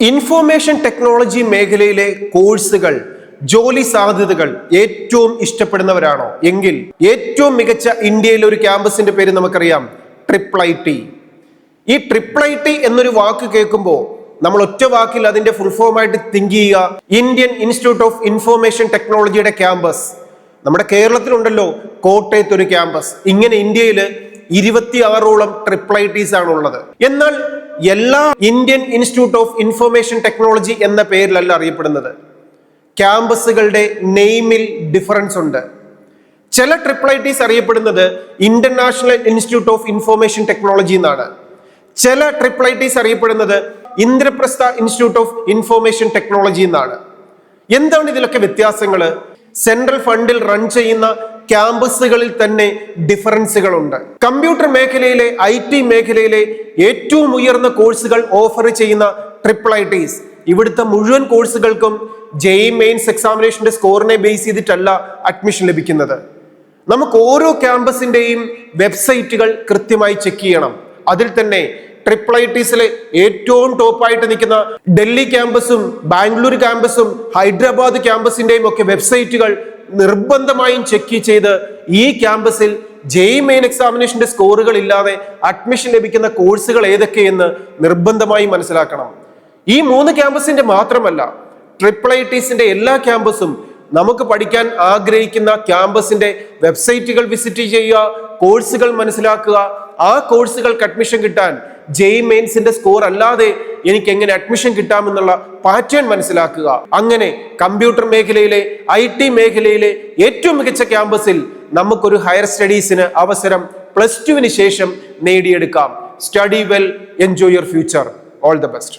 Information technology മേഖലയിലെ കോഴ്സുകൾ ജോലി സാധ്യതകൾ ഏറ്റവും ഇഷ്ടപ്പെടുന്നവരാണോ എങ്കിൽ ഏറ്റവും മികച്ച ഇന്ത്യയിലെ ഒരു ക്യാമ്പസിന്റെ പേര് നമുക്കറിയാം, IIIT. ഈ IIIT എന്നൊരു വാക്ക് കേൾക്കുമ്പോൾ നമ്മൾ ഒറ്റ വാക്കിൽ അതിന്റെ ഫുൾ ഫോം ആയിട്ട് തിങ്ക് ചെയ്യുക, ഇന്ത്യൻ ഇൻസ്റ്റിറ്റ്യൂട്ട് ഓഫ് ഇൻഫോർമേഷൻ ടെക്നോളജിയുടെ ക്യാമ്പസ്. നമ്മുടെ കേരളത്തിലുണ്ടല്ലോ കോട്ടയത്ത് ഒരു ക്യാമ്പസ്. ഇങ്ങനെ ഇന്ത്യയിൽ 26ഓളം IIITs ആണുള്ളത്. എന്നാൽ എല്ലാ Indian institute of information technology എന്ന പേരിലല്ല അറിയപ്പെടുന്നത്. ക്യാമ്പസുകളുടെ നെയിമിൽ ഡിഫറൻസ് ഉണ്ട്. ചില IIITs അറിയപ്പെടുന്നത് international institute of information technology എന്നാണ്. ചില IIITs അറിയപ്പെടുന്നത് Indraprastha institute of information technology എന്നാണ്. എന്താണ് ഇതിലൊക്കെ വ്യത്യാസങ്ങൾ? സെൻട്രൽ ഫണ്ടിൽ റൺ ചെയ്യുന്ന ക്യാമ്പസുകളിൽ തന്നെ ഡിഫറൻസുകളുണ്ട്. കമ്പ്യൂട്ടർ മേഖലയിലെ IT മേഖലയിലെ ഏറ്റവും ഉയർന്ന കോഴ്സുകൾ ഓഫർ ചെയ്യുന്ന IIITs ഇവിടുത്തെ മുഴുവൻ കോഴ്സുകൾക്കും JEE മെയിൻസ് എക്സാമിനേഷന്റെ സ്കോറിനെ ബേസ് ചെയ്തിട്ടല്ല അഡ്മിഷൻ ലഭിക്കുന്നത്. നമുക്ക് ഓരോ ക്യാമ്പസിന്റെയും വെബ്സൈറ്റുകൾ കൃത്യമായി ചെക്ക് ചെയ്യണം. അതിൽ തന്നെ IIITസിലെ ഏറ്റവും ടോപ്പായിട്ട് നിൽക്കുന്ന ഡൽഹി ക്യാമ്പസും ബാംഗ്ലൂർ ക്യാമ്പസും ഹൈദരാബാദ് ക്യാമ്പസിന്റെയും ഒക്കെ വെബ്സൈറ്റുകൾ നിർബന്ധമായും ചെക്ക് ചെയ്ത് ഈ ക്യാമ്പസിൽ JEE മെയിൻ എക്സാമിനേഷന്റെ സ്കോറുകൾ ഇല്ലാതെ അഡ്മിഷൻ ലഭിക്കുന്ന കോഴ്സുകൾ ഏതൊക്കെയെന്ന് നിർബന്ധമായും മനസ്സിലാക്കണം. ഈ 3 ക്യാമ്പസിന്റെ മാത്രമല്ല, IIITസിന്റെ എല്ലാ ക്യാമ്പസും നമുക്ക് പഠിക്കാൻ ആഗ്രഹിക്കുന്ന ക്യാമ്പസിന്റെ വെബ്സൈറ്റുകൾ വിസിറ്റ് ചെയ്യുക, കോഴ്സുകൾ മനസ്സിലാക്കുക. ആ കോഴ്സുകൾക്ക് അഡ്മിഷൻ കിട്ടാൻ JEE മെയിൻസിന്റെ സ്കോർ അല്ലാതെ എനിക്ക് എങ്ങനെ അഡ്മിഷൻ കിട്ടാമെന്നുള്ള പാറ്റേൺ മനസ്സിലാക്കുക. അങ്ങനെ കമ്പ്യൂട്ടർ മേഖലയിലെ IT മേഖലയിലെ ഏറ്റവും മികച്ച ക്യാമ്പസിൽ നമുക്കൊരു ഹയർ സ്റ്റഡീസിന് അവസരം +2 ശേഷം നേടിയെടുക്കാം. Study well, enjoy your future. All the best.